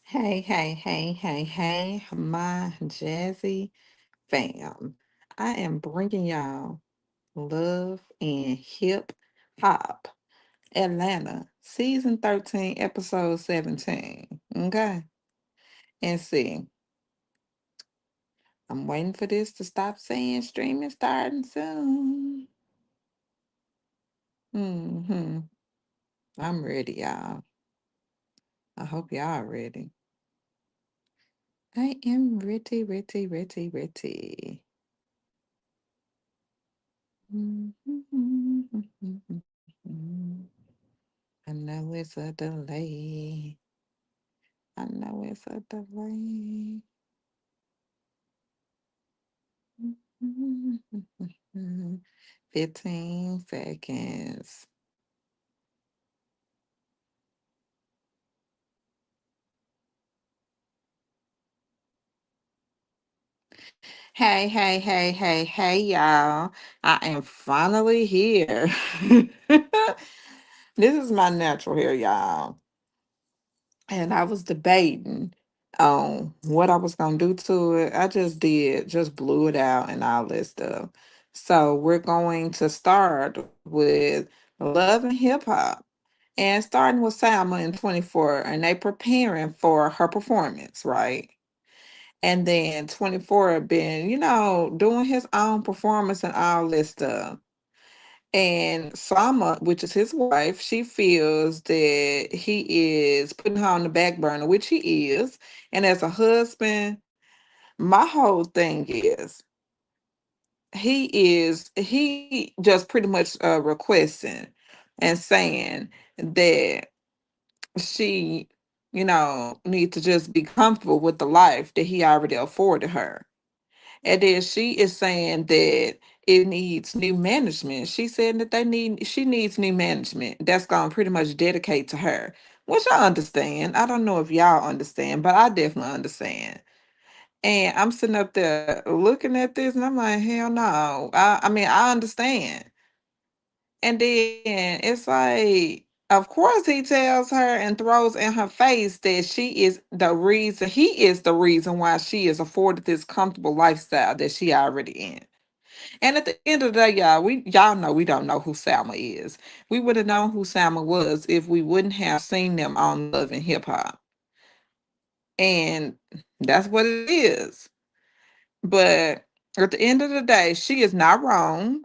Hey, hey, hey, hey, hey, my jazzy fam. I am bringing y'all Love and Hip Hop Atlanta, season 13, episode 17. Okay. And see, I'm waiting for this to stop saying streaming starting soon. Hmm. I'm ready, y'all. I hope y'all ready. I am ready, ready, ready, ready. I know it's a delay. I know it's a delay. 15 seconds. Hey, hey, hey, hey, hey, y'all. I am finally here. This is my natural hair, y'all. And I was debating on what I was gonna do to it. I just did, just blew it out and all that stuff. So we're going to start with Love and Hip Hop. And starting with Salma in 24, and they preparing for her performance, right? And then 24 been, doing his own performance and all this stuff. And Sama, which is his wife, she feels that he is putting her on the back burner, which he is. And as a husband, my whole thing is he just pretty much requesting and saying that she, needs to just be comfortable with the life that he already afforded her. And then she is saying that it needs new management. She said that she needs new management that's gonna pretty much dedicate to her. Which I understand. I don't know if y'all understand, but I definitely understand. And I'm sitting up there looking at this and I'm like, hell no. I mean, I understand. And then it's like, of course, he tells her and throws in her face that he is the reason why she is afforded this comfortable lifestyle that she already in. And at the end of the day, y'all know we don't know who Salma is. We would have known who Salma was if we wouldn't have seen them on Love and Hip Hop. And that's what it is. But at the end of the day, she is not wrong.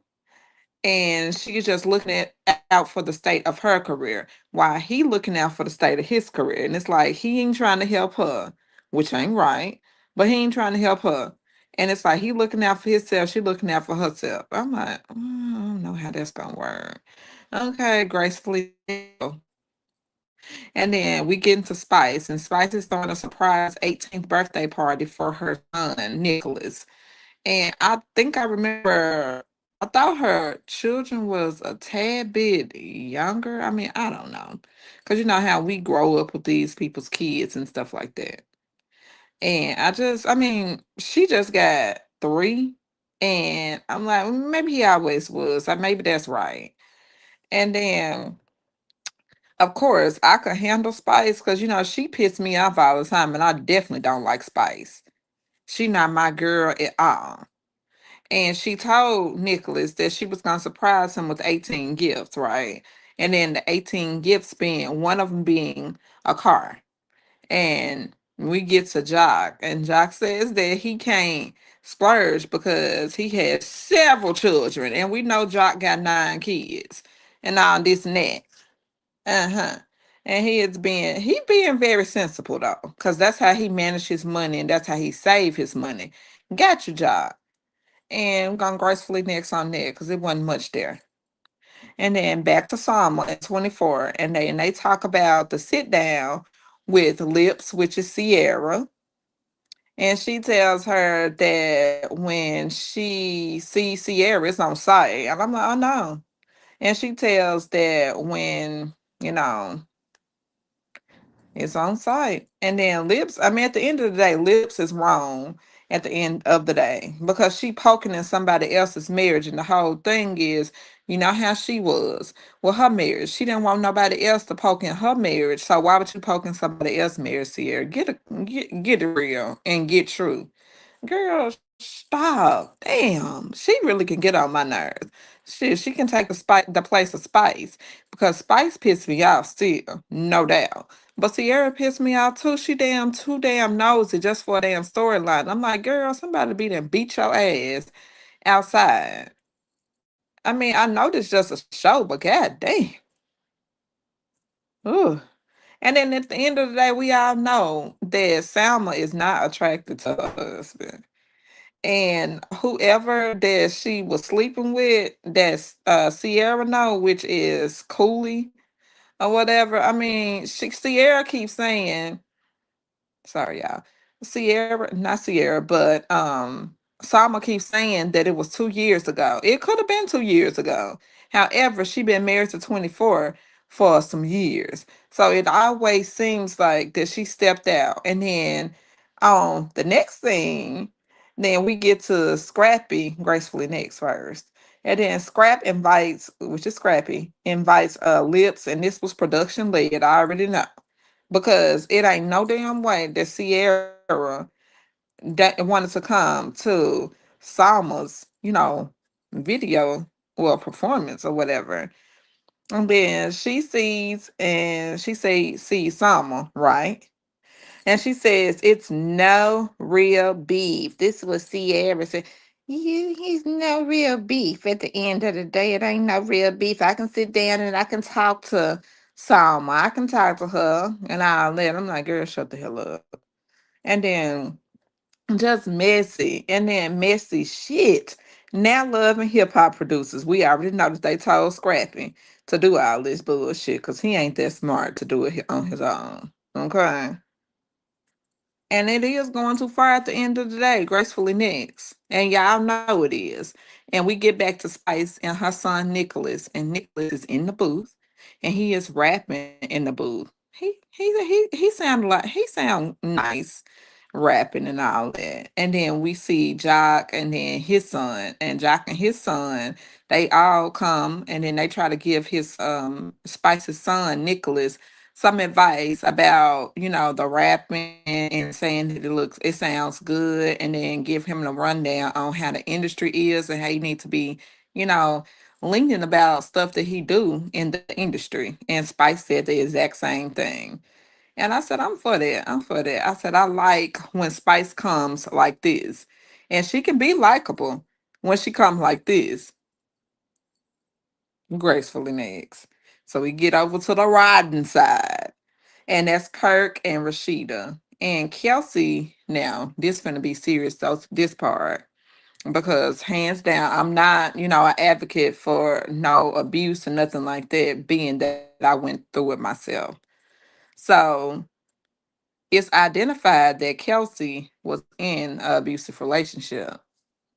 And she's just looking out for the state of her career while he looking out for the state of his career. And it's like he ain't trying to help her, which ain't right, but he ain't trying to help her. And it's like he looking out for himself, she looking out for herself. I'm like, I don't know how that's gonna work. Okay, gracefully. And then we get into Spice, and Spice is throwing a surprise 18th birthday party for her son, Nicholas. And I think I remember, I thought her children was a tad bit younger. I mean, I don't know. Because you know how we grow up with these people's kids and stuff like that. And I mean, she just got three. And I'm like, maybe he always was. Like, maybe that's right. And then, of course, I could handle Spice because, she pissed me off all the time. And I definitely don't like Spice. She not my girl at all. And she told Nicholas that she was going to surprise him with 18 gifts, right? And then the 18 gifts being one of them being a car. And we get to Jock, and Jock says that he can't splurge because he has several children. And we know Jock got 9 kids and all this and that. Uh-huh. And he being very sensible though, because that's how he managed his money and that's how he saved his money. Got you, Jock. And I'm going gracefully next on there because it wasn't much there. And then back to Psalm at 24. And they talk about the sit down with Lips, which is Sierra. And she tells her that when she sees Sierra, it's on site. And I'm like, oh no. And she tells that when, you know, it's on site. And then Lips, I mean, at the end of the day, Lips is wrong at the end of the day because she poking in somebody else's marriage. And the whole thing is You know how she was with her marriage. She didn't want nobody else to poke in her marriage. So why would you poke in somebody else's marriage, Sierra? Get it real and get true. Girl, stop. Damn. She really can get on my nerves. Shit, she can take the place of Spice. Because Spice pissed me off still, no doubt. But Sierra pissed me off too. She too damn nosy just for a damn storyline. I'm like, girl, somebody be there beat your ass outside. I mean, I know this just a show, but god damn. Ugh. And then at the end of the day, we all know that Salma is not attracted to her husband. And whoever that she was sleeping with, that's Sierra know, which is Cooley or whatever. I mean, Sierra keeps saying, sorry y'all, Sierra, not Sierra, but Salma keeps saying that it was 2 years ago. It could have been 2 years ago. However, she been married to 24 for some years. So it always seems like that she stepped out. And then the next thing, then we get to Scrappy, gracefully next first. And then Scrap invites, which is Scrappy, invites Lips, and this was production led. I already know. Because it ain't no damn way that Sierra that wanted to come to Salma's, video or performance or whatever. And then she sees Salma, right? And she says, it's no real beef. This was Sierra said, he's no real beef. At the end of the day, it ain't no real beef. I can sit down and I can talk to Salma. I can talk to her and I'll let. I'm like, girl, shut the hell up. And then just messy. And then messy shit. Now Love and Hip Hop producers, we already know that they told Scrappy to do all this bullshit because he ain't that smart to do it on his own. Okay. And it is going too far at the end of the day, gracefully next. And y'all know it is. And we get back to Spice and her son Nicholas. And Nicholas is in the booth and he is rapping in the booth. He sound nice rapping and all that. And then we see Jock and then his son. And Jock and his son, they all come and then they try to give his Spice's son, Nicholas, some advice about the rapping and saying that it sounds good, and then give him the rundown on how the industry is and how you need to be you know lenient about stuff that he do in the industry. And Spice said the exact same thing, and I said, I'm for that. I said, I like when Spice comes like this, and she can be likable when she comes like this, gracefully next. So we get over to the riding side, and that's Kirk and Rashida. And Kelsey, now, this finna be serious, though, this part, because hands down, I'm not, an advocate for no abuse or nothing like that, being that I went through it myself. So it's identified that Kelsey was in an abusive relationship.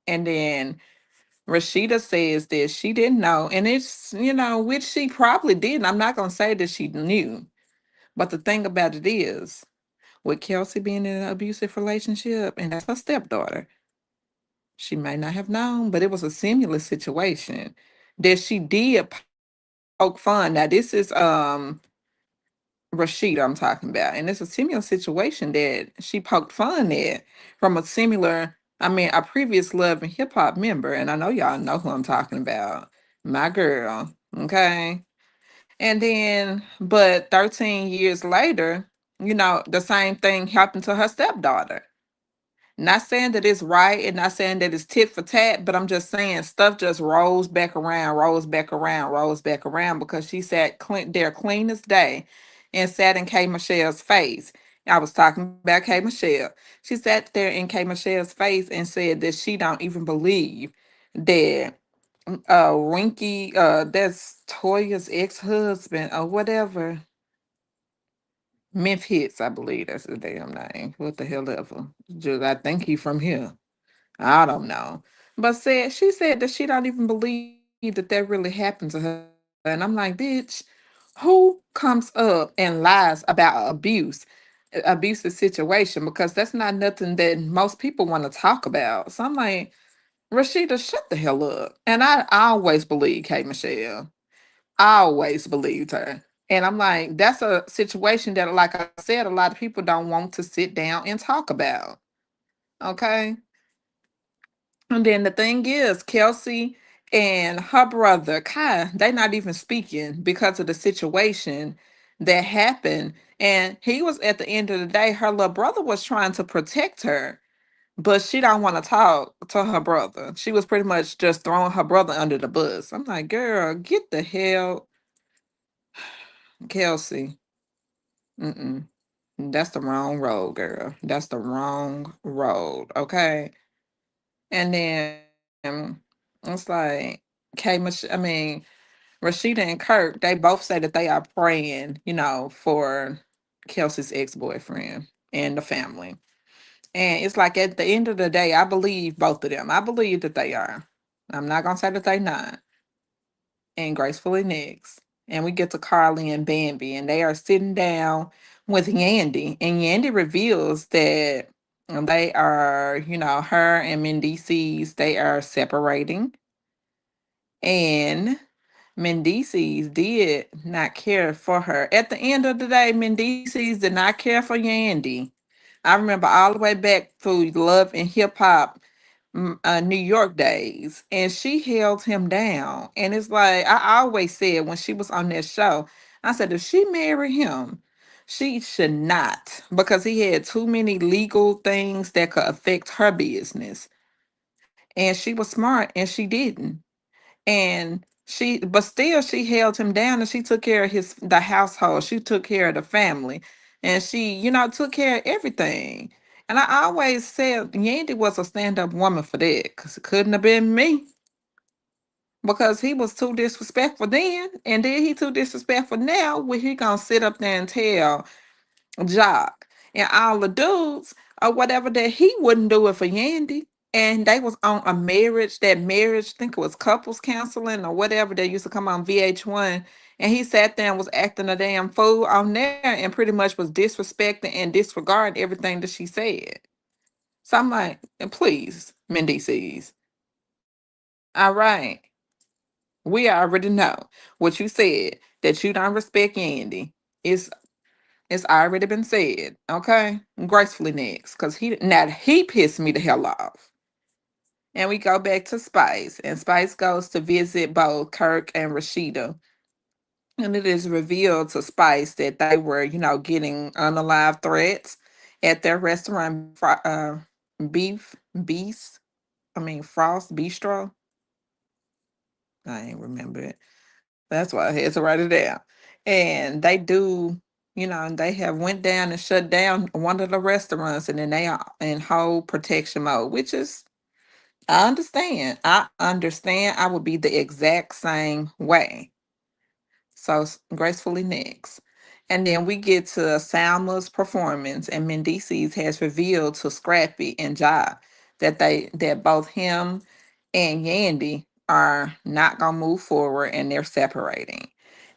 And then Rashida says that she didn't know, and it's, which she probably didn't. I'm not going to say that she knew. But the thing about it is, with Kelsey being in an abusive relationship, and that's her stepdaughter, she may not have known, but it was a similar situation that she did poke fun. Now, this is Rashida I'm talking about, and it's a similar situation that she poked fun at from a previous Love and Hip Hop member, and I know y'all know who I'm talking about, my girl. Okay. And then, but 13 years later, the same thing happened to her stepdaughter. Not saying that it's right and not saying that it's tit for tat, but I'm just saying stuff just rolls back around, rolls back around, rolls back around, because she sat there clean as day and sat in K. Michelle's face. I was talking about K. Michelle. She sat there in K. Michelle's face and said that she don't even believe that Winky, that's Toya's ex-husband or whatever. Memphis, I believe that's his damn name. What the hell ever. Just, I think he from here. I don't know. But she said that she don't even believe that really happened to her. And I'm like, bitch, who comes up and lies about abusive situation? Because that's not nothing that most people want to talk about. So I'm like, Rashida, shut the hell up. And I always believe K Michelle. I always believed her. And I'm like, that's a situation that, like I said, a lot of people don't want to sit down and talk about. Okay. And then the thing is, Kelsey and her brother Kai, they not even speaking because of the situation that happened. And he was, at the end of the day, her little brother was trying to protect her, but she don't want to talk to her brother. She was pretty much just throwing her brother under the bus. I'm like, girl, get the hell, Kelsey. Mm-mm. That's the wrong road, girl. That's the wrong road. Okay. And then it's like I mean, Rashida and Kirk, they both say that they are praying, for Kelsey's ex-boyfriend and the family. And it's like, at the end of the day, I believe both of them. I believe that they are. I'm not gonna say that they not. And Gracefully Next. And we get to Carly and Bambi, and they are sitting down with Yandy. And Yandy reveals that they are, her and Mendices, they are separating. And Mendices did not care for her. At the end of the day, Mendices did not care for Yandy. I remember all the way back through Love and Hip Hop, New York days, and she held him down. And it's like I always said when she was on that show, I said, if she married him, she should not, because he had too many legal things that could affect her business. And she was smart and she didn't. And but still she held him down, and she took care of the household. She took care of the family, and she, took care of everything. And I always said Yandy was a stand-up woman for that, because it couldn't have been me, because he was too disrespectful then, and then he too disrespectful now, when he gonna sit up there and tell Jock and all the dudes or whatever that he wouldn't do it for Yandy. And they was on a marriage, that marriage, I think it was couples counseling or whatever, that used to come on VH1. And he sat there and was acting a damn fool on there, and pretty much was disrespecting and disregarding everything that she said. So I'm like, and please, Mendices. All right. We already know what you said, that you don't respect Yandy. It's already been said, okay? Gracefully Next, because he pissed me the hell off. And we go back to Spice, and Spice goes to visit both Kirk and Rashida. And it is revealed to Spice that they were, getting unalive threats at their restaurant, Beef, Beast, Frost Bistro. I ain't remember it. That's why I had to write it down. And they do, they have went down and shut down one of the restaurants, and then they are in whole protection mode, which is, I understand. I understand. I would be the exact same way. So Gracefully Next. And then we get to Salma's performance, and Mendices has revealed to Scrappy and Ja that both him and Yandy are not gonna move forward, and they're separating.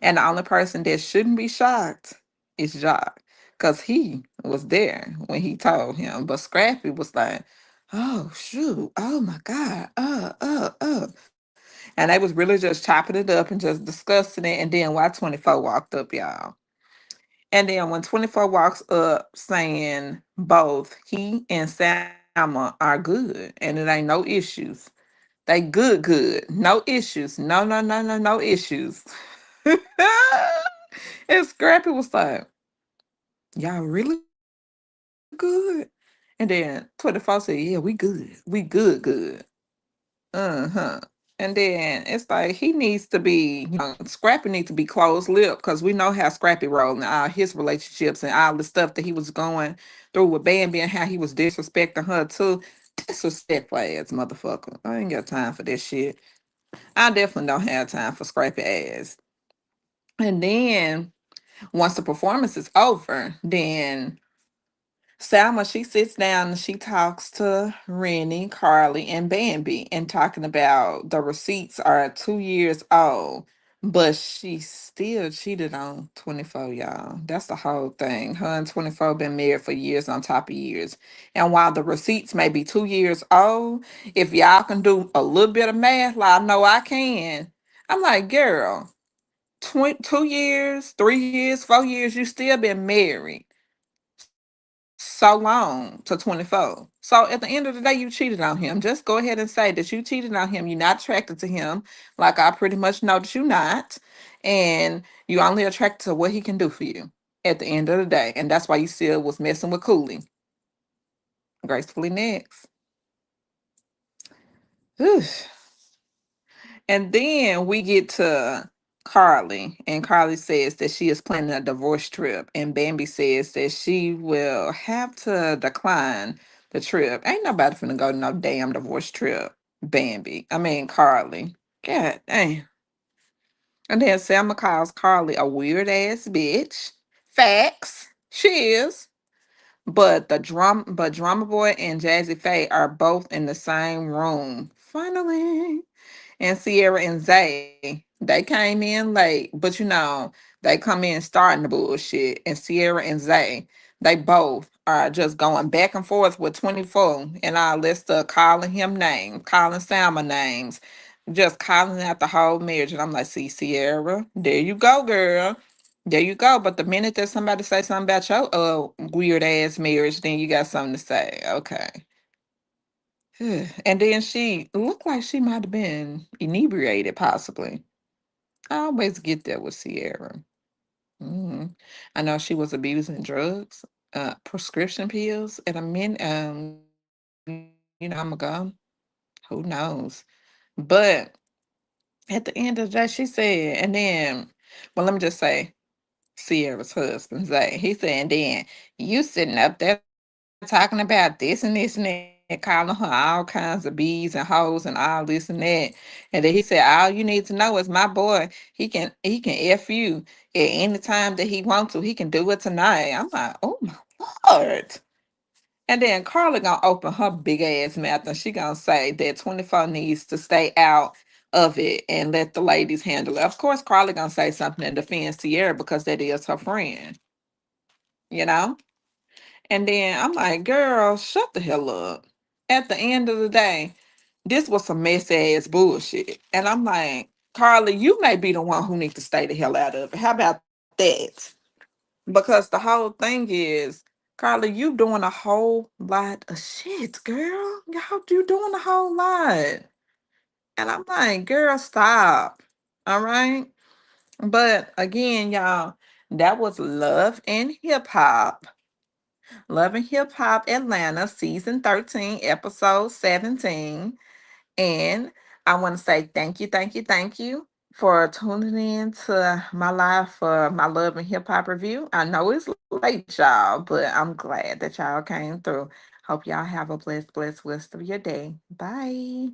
And the only person that shouldn't be shocked is Jock, because he was there when he told him. But Scrappy was like, oh shoot, oh my God, and they was really just chopping it up and just discussing it. And then Y24 walked up, y'all. And then when 24 walks up saying both he and Salma are good and it ain't no issues. They good. No issues. No issues. And Scrappy was like, y'all really good? And then 24 said, yeah, we good. Uh-huh. And then it's like he needs to be, Scrappy needs to be closed lip, because we know how Scrappy rolled and all his relationships and all the stuff that he was going through with Bambi, and how he was disrespecting her too. Disrespectful ass motherfucker. I ain't got time for this shit. I definitely don't have time for Scrappy ass. And then once the performance is over, then Salma, she sits down and she talks to Rennie, Carly, and Bambi, and talking about the receipts are 2 years old. But she still cheated on 24, y'all. That's the whole thing. Her and 24 been married for years on top of years. And while the receipts may be 2 years old, if y'all can do a little bit of math, like I know I can, I'm like, girl, 2 years, 3 years, 4 years, you still been married so long to 24. So at the end of the day, you cheated on him. Just go ahead and say that you cheated on him. You're not attracted to him, like I pretty much know that you're not. And you only attracted to what he can do for you at the end of the day. And that's why you still was messing with Cooley. Gracefully next. Whew. And then we get to Carly, and Carly says that she is planning a divorce trip, and Bambi says that she will have to decline the trip. Ain't nobody finna go to no damn divorce trip, Bambi. I mean Carly. God dang. And then Selma calls Carly a weird ass bitch. Facts. She is. But Drama Boy and Jazzy Faye are both in the same room. Finally. And Sierra and Zay, they came in late, but they come in starting the bullshit. And Sierra and Zay, they both are just going back and forth with 24 and all this stuff, calling him names, calling Salma names, just calling out the whole marriage. And I'm like, see, Sierra, there you go, girl. There you go. But the minute that somebody say something about your weird ass marriage, then you got something to say. Okay. And then she looked like she might have been inebriated, possibly. I always get that with Sierra. Mhm. I know she was abusing drugs, prescription pills at a time ago. Who knows? But at the end of the day, she said, and then, well, let me just say, Sierra's husband, Zay, he said, and then you sitting up there talking about this and that, calling her all kinds of bees and hoes and all this and that. And then he said, all you need to know is my boy, he can F you at any time that he wants to. He can do it tonight. I'm like, oh my Lord. And then Carla gonna open her big ass mouth and she gonna say that 24 needs to stay out of it and let the ladies handle it. Of course, Carla gonna say something in defense Sierra because that is her friend, you know? And then I'm like, girl, shut the hell up. At the end of the day, this was some messy ass bullshit. And I'm like, Carly, you may be the one who needs to stay the hell out of it. How about that? Because the whole thing is, Carly, you doing a whole lot of shit, girl. You doing a whole lot. And I'm like, girl, stop. All right. But again, y'all, that was Love and Hip Hop. Love and Hip Hop Atlanta, season 13, episode 17. And I want to say thank you for tuning in to my live for my Love and Hip Hop review. I know it's late, y'all, but I'm glad that y'all came through. Hope y'all have a blessed rest of your day. Bye.